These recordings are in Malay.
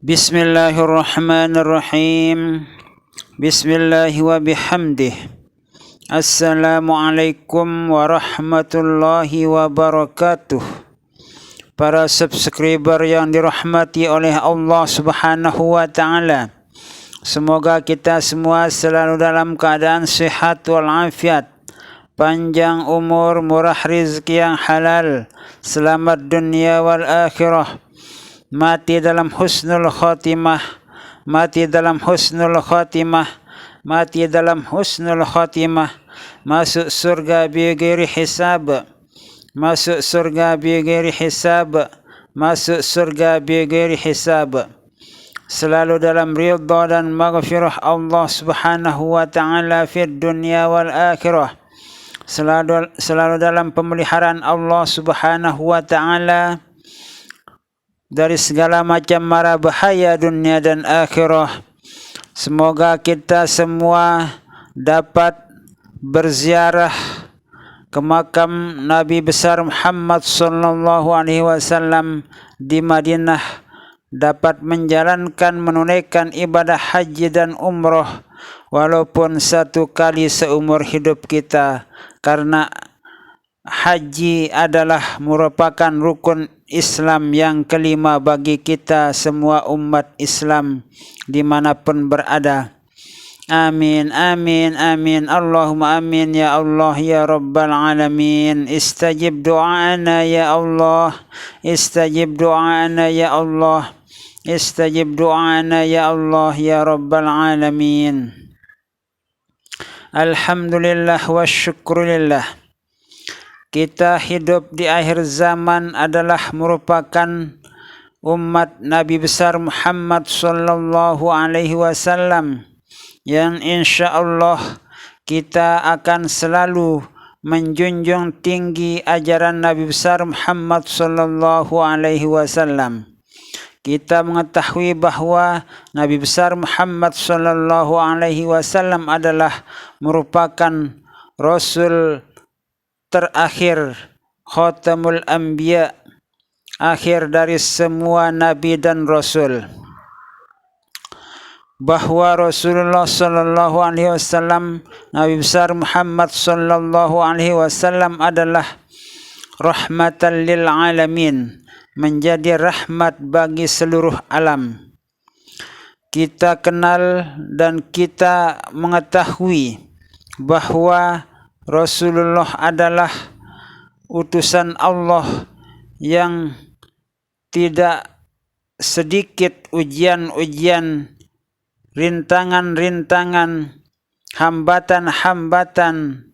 Bismillahirrahmanirrahim. Bismillahi wa bihamdih. Assalamualaikum warahmatullahi wabarakatuh. Para subscriber yang dirahmati oleh Allah Subhanahu wa taala. Semoga kita semua selalu dalam keadaan sehat walafiat, panjang umur, murah rezeki yang halal, selamat dunia wal akhirah. Mati dalam husnul khatimah, mati dalam husnul khatimah, mati dalam husnul khatimah, masuk surga bighairi hisab, masuk surga bighairi hisab, masuk surga bighairi hisab. Selalu dalam ridha dan maghfirah Allah Subhanahu wa taala fid dunya wal akhirah. Selalu dalam pemeliharaan Allah Subhanahu wa taala dari segala macam mara bahaya dunia dan akhirah. Semoga kita semua dapat berziarah ke makam Nabi besar Muhammad sallallahu alaihi wasallam di Madinah, dapat menunaikan ibadah haji dan umrah walaupun satu kali seumur hidup kita, karena haji adalah merupakan rukun Islam yang kelima bagi kita semua umat Islam dimanapun berada. Amin, amin, amin. Allahumma amin ya Allah ya Rabbal Alamin. Istajib do'ana ya Allah. Istajib do'ana ya Allah. Istajib do'ana ya Allah ya Rabbal Alamin. Alhamdulillah wa syukrulillah. Kita hidup di akhir zaman adalah merupakan umat Nabi besar Muhammad sallallahu alaihi wasallam yang insyaallah kita akan selalu menjunjung tinggi ajaran Nabi besar Muhammad sallallahu alaihi wasallam. Kita mengetahui bahawa Nabi besar Muhammad sallallahu alaihi wasallam adalah merupakan rasul terakhir, khatamul anbiya, akhir dari semua nabi dan rasul. Bahwa Rasulullah sallallahu alaihi wasallam, Nabi besar Muhammad sallallahu alaihi wasallam adalah rahmatan lil alamin, menjadi rahmat bagi seluruh alam. Kita kenal dan kita mengetahui bahawa Rasulullah adalah utusan Allah yang tidak sedikit ujian-ujian, rintangan-rintangan, hambatan-hambatan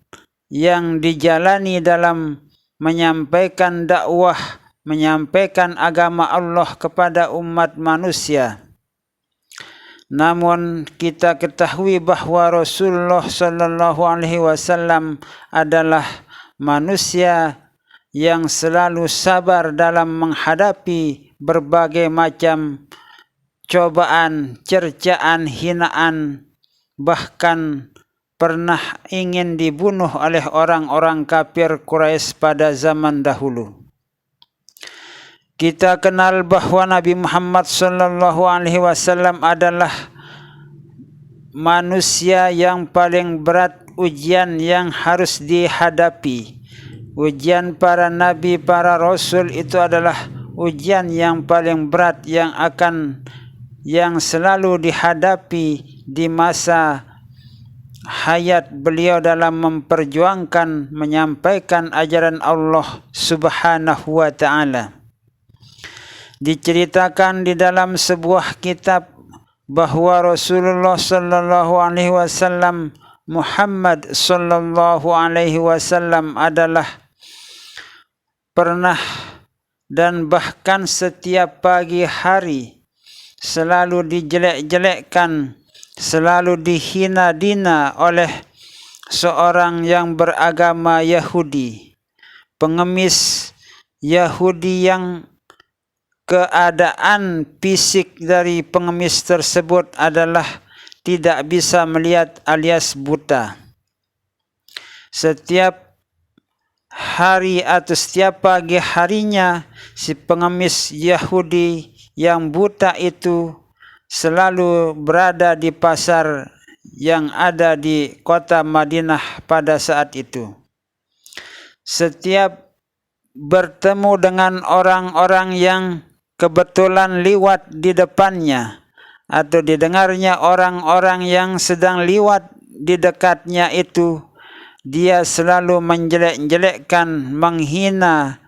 yang dijalani dalam menyampaikan dakwah, menyampaikan agama Allah kepada umat manusia. Namun kita ketahui bahawa Rasulullah sallallahu alaihi wasallam adalah manusia yang selalu sabar dalam menghadapi berbagai macam cobaan, cercaan, hinaan, bahkan pernah ingin dibunuh oleh orang-orang kafir Quraisy pada zaman dahulu. Kita kenal bahawa Nabi Muhammad sallallahu alaihi wasallam adalah manusia yang paling berat ujian yang harus dihadapi. Ujian para nabi, para rasul itu adalah ujian yang paling berat yang selalu dihadapi di masa hayat beliau dalam memperjuangkan, menyampaikan ajaran Allah Subhanahu wa taala. Diceritakan di dalam sebuah kitab bahawa Rasulullah sallallahu alaihi wasallam, Muhammad sallallahu alaihi wasallam adalah pernah dan bahkan setiap pagi hari selalu dijelek-jelekkan, selalu dihina-dina oleh seorang yang beragama Yahudi, pengemis Yahudi yang keadaan fisik dari pengemis tersebut adalah tidak bisa melihat alias buta. Setiap hari atau setiap pagi harinya si pengemis Yahudi yang buta itu selalu berada di pasar yang ada di kota Madinah pada saat itu. Setiap bertemu dengan orang-orang yang kebetulan lewat di depannya atau didengarnya orang-orang yang sedang lewat di dekatnya itu, dia selalu menjelek-jelekkan, menghina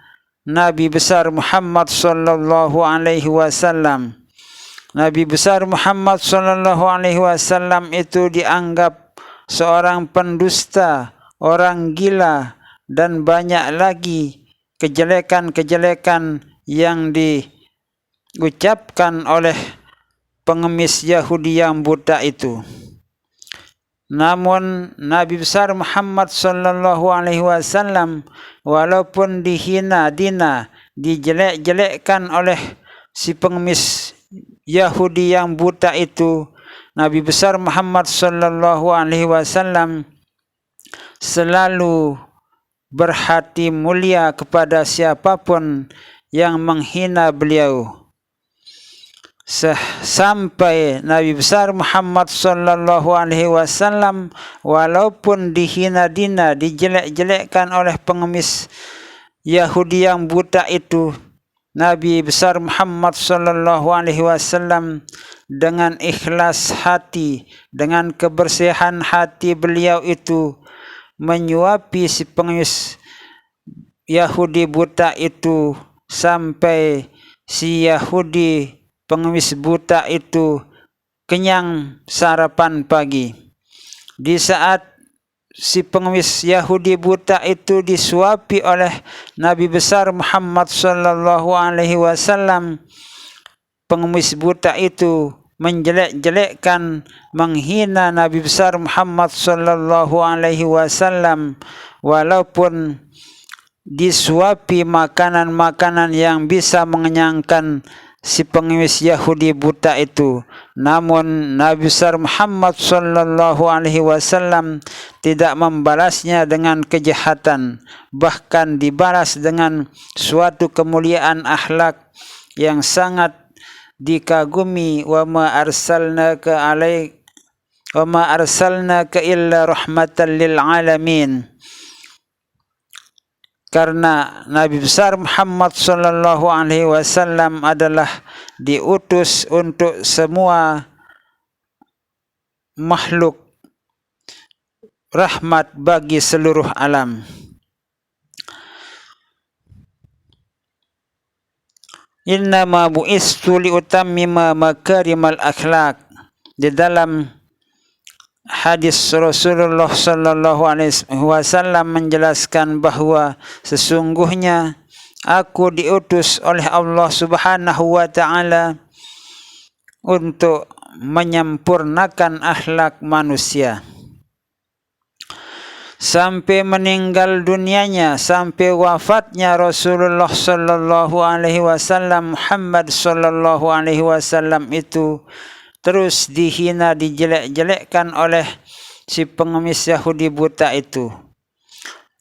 Nabi besar Muhammad sallallahu alaihi wasallam. Nabi besar Muhammad sallallahu alaihi wasallam itu dianggap seorang pendusta, orang gila, dan banyak lagi kejelekan-kejelekan yang diucapkan oleh pengemis Yahudi yang buta itu. Namun Nabi besar Muhammad sallallahu alaihi wasallam walaupun dihina-dina, dijelek-jelekkan oleh si pengemis Yahudi yang buta itu, Nabi besar Muhammad sallallahu alaihi wasallam selalu berhati mulia kepada siapapun yang menghina beliau. Sampai Nabi besar Muhammad sallallahu alaihi wasallam walaupun dihina-dina, dijelek-jelekkan oleh pengemis Yahudi yang buta itu, Nabi besar Muhammad sallallahu alaihi wasallam dengan ikhlas hati, dengan kebersihan hati beliau itu menyuapi si pengemis Yahudi buta itu sampai si Yahudi pengemis buta itu kenyang sarapan pagi. Di saat si pengemis Yahudi buta itu disuapi oleh Nabi besar Muhammad sallallahu alaihi wasallam, pengemis buta itu menjelek-jelekkan, menghina Nabi besar Muhammad sallallahu alaihi wasallam walaupun disuapi makanan-makanan yang bisa mengenyangkan si pengemis Yahudi buta itu. Namun Nabi besar Muhammad sallallahu alaihi wasallam tidak membalasnya dengan kejahatan, bahkan dibalas dengan suatu kemuliaan akhlak yang sangat dikagumi. Wa ma arsalnaka illa rahmatan lil alamin. Karena Nabi besar Muhammad sallallahu alaihi wasallam adalah diutus untuk semua makhluk, rahmat bagi seluruh alam. Innama bu'istu liutammima makarimal akhlaq. Di dalam hadis Rasulullah sallallahu alaihi wasallam menjelaskan bahawa sesungguhnya aku diutus oleh Allah Subhanahu wa taala untuk menyempurnakan akhlak manusia. Sampai meninggal dunianya, sampai wafatnya Rasulullah sallallahu alaihi wasallam, Muhammad sallallahu alaihi wasallam itu terus dihina, dijelek-jelekkan oleh si pengemis Yahudi buta itu.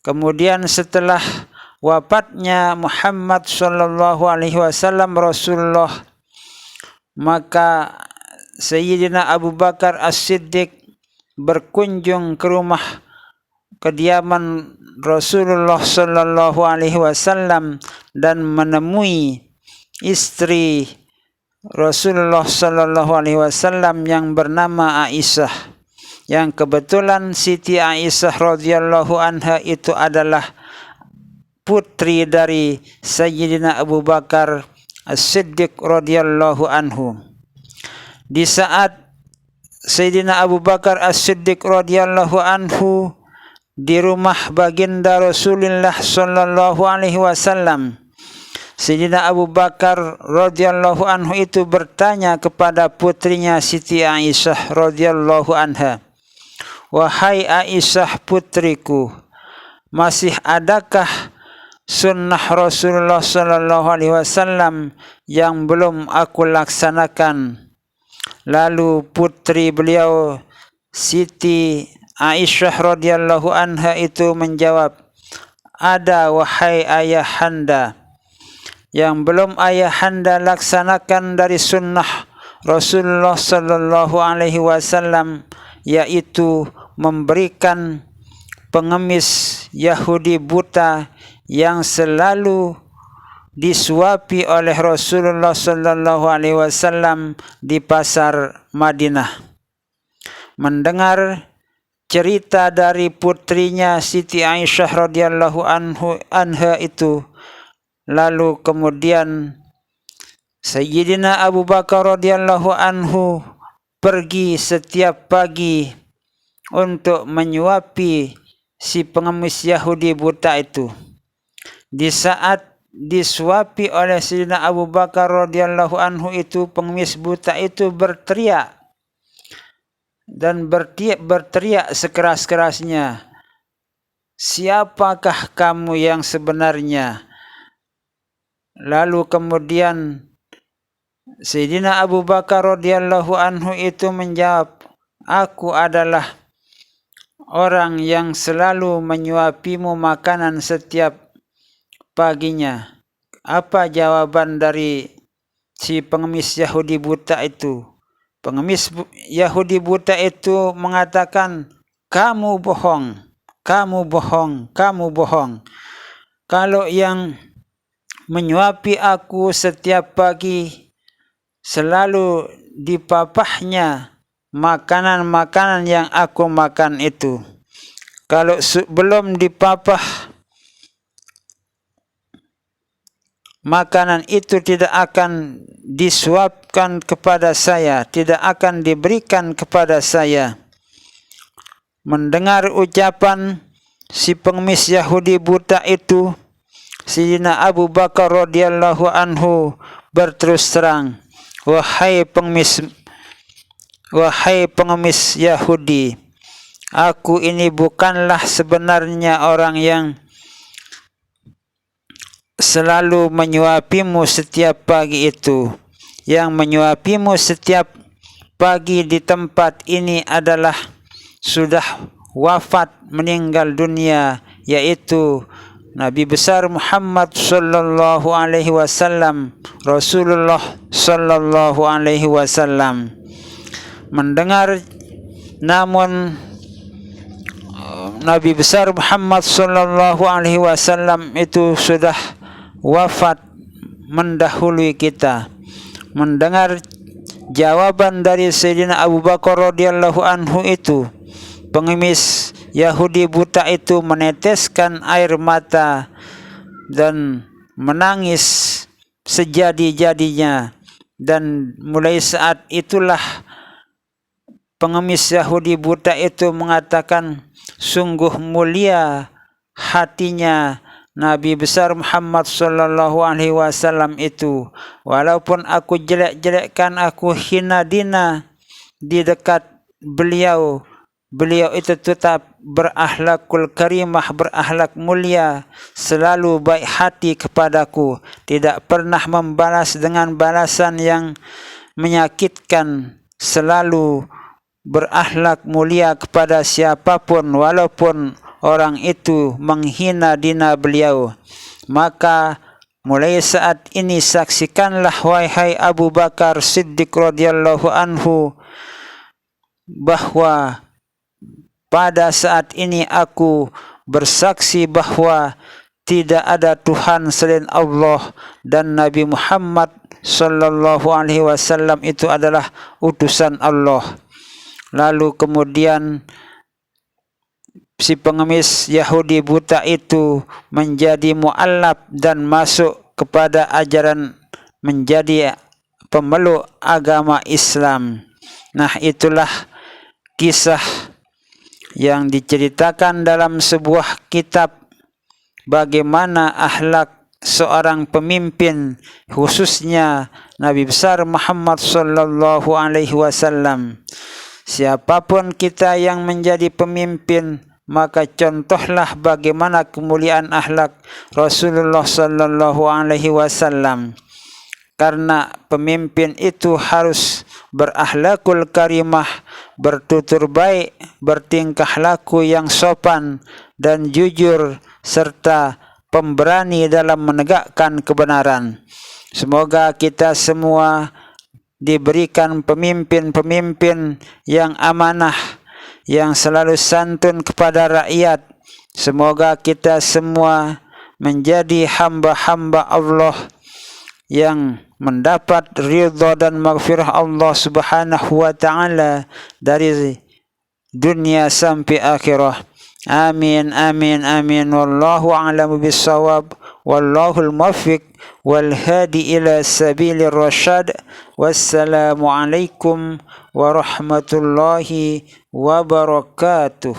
Kemudian setelah wafatnya Muhammad sallallahu alaihi wasallam Rasulullah, maka Sayyidina Abu Bakar As-Siddiq berkunjung ke rumah kediaman Rasulullah sallallahu alaihi wasallam dan menemui istri Rasulullah sallallahu alaihi wasallam yang bernama Aisyah, yang kebetulan Siti Aisyah radhiyallahu anha itu adalah putri dari Sayyidina Abu Bakar As-Siddiq radhiyallahu anhu. Di saat Sayyidina Abu Bakar As-Siddiq radhiyallahu anhu di rumah baginda Rasulullah sallallahu alaihi wasallam, Sayyidina Abu Bakar radhiyallahu anhu itu bertanya kepada putrinya Siti Aisyah radhiyallahu anha, "Wahai Aisyah putriku, masih adakah sunnah Rasulullah sallallahu alaihi wasallam yang belum aku laksanakan?" Lalu putri beliau Siti Aisyah radhiyallahu anha itu menjawab, "Ada wahai ayahanda." yang belum ayahanda laksanakan dari sunnah Rasulullah sallallahu alaihi wasallam, yaitu memberikan pengemis Yahudi buta yang selalu disuapi oleh Rasulullah sallallahu alaihi wasallam di pasar Madinah. Mendengar cerita dari putrinya Siti Aisyah radhiyallahu anha itu, lalu kemudian Sayyidina Abu Bakar radhiyallahu anhu pergi setiap pagi untuk menyuapi si pengemis Yahudi buta itu. Di saat disuapi oleh Sayyidina Abu Bakar radhiyallahu anhu itu, pengemis buta itu berteriak dan berteriak sekeras-kerasnya, "Siapakah kamu yang sebenarnya?" Lalu kemudian Sayyidina Abu Bakar radhiyallahu anhu itu menjawab, "Aku adalah orang yang selalu menyuapimu makanan setiap paginya." Apa jawaban dari si pengemis Yahudi buta itu? Pengemis Yahudi buta itu mengatakan, "Kamu bohong, kamu bohong, kamu bohong. Kalau yang menyuapi aku setiap pagi selalu dipapahnya makanan-makanan yang aku makan itu. Kalau belum dipapah makanan itu tidak akan disuapkan kepada saya, tidak akan diberikan kepada saya." Mendengar ucapan si pengemis Yahudi buta itu, Sayyidina Abu Bakar radhiyallahu anhu berterus terang, wahai pengemis Yahudi, aku ini bukanlah sebenarnya orang yang selalu menyuapimu setiap pagi itu. Yang menyuapimu setiap pagi di tempat ini adalah sudah wafat, meninggal dunia, yaitu Nabi besar Muhammad sallallahu alaihi wasallam, Rasulullah sallallahu alaihi wasallam. Mendengar namun Nabi besar Muhammad sallallahu alaihi wasallam itu sudah wafat mendahului kita. Mendengar jawaban dari Sayyidina Abu Bakar radhiyallahu anhu itu, pengemis Yahudi buta itu meneteskan air mata dan menangis sejadi-jadinya. Dan mulai saat itulah pengemis Yahudi buta itu mengatakan, sungguh mulia hatinya Nabi besar Muhammad sallallahu alaihi wasallam itu. Walaupun aku jelek-jelekkan, aku hina dina di dekat beliau, beliau itu tetap berakhlakul karimah, berakhlak mulia, selalu baik hati kepadaku, tidak pernah membalas dengan balasan yang menyakitkan, selalu berakhlak mulia kepada siapapun walaupun orang itu menghina dina beliau. Maka mulai saat ini saksikanlah wahai Abu Bakar Siddiq radhiyallahu anhu, bahwa pada saat ini aku bersaksi bahwa tidak ada Tuhan selain Allah dan Nabi Muhammad sallallahu alaihi wasallam itu adalah utusan Allah. Lalu kemudian si pengemis Yahudi buta itu menjadi mu'allaf dan masuk kepada ajaran, menjadi pemeluk agama Islam. Nah, itulah kisah yang diceritakan dalam sebuah kitab bagaimana akhlak seorang pemimpin, khususnya Nabi besar Muhammad sallallahu alaihi wasallam. Siapapun kita yang menjadi pemimpin, maka contohlah bagaimana kemuliaan akhlak Rasulullah sallallahu alaihi wasallam. Karena pemimpin itu harus berakhlakul karimah, bertutur baik, bertingkah laku yang sopan dan jujur, serta pemberani dalam menegakkan kebenaran. Semoga kita semua diberikan pemimpin-pemimpin yang amanah, yang selalu santun kepada rakyat. Semoga kita semua menjadi hamba-hamba Allah yang mendapat ridha dan maghfirah Allah Subhanahu wa taala dari dunia sampai akhirah. Amin amin amin. Wallahu a'lamu bissawab. Wallahul muwaffiq wal hadi ila sabilir rasyad. Wassalamu alaikum warahmatullahi wabarakatuh.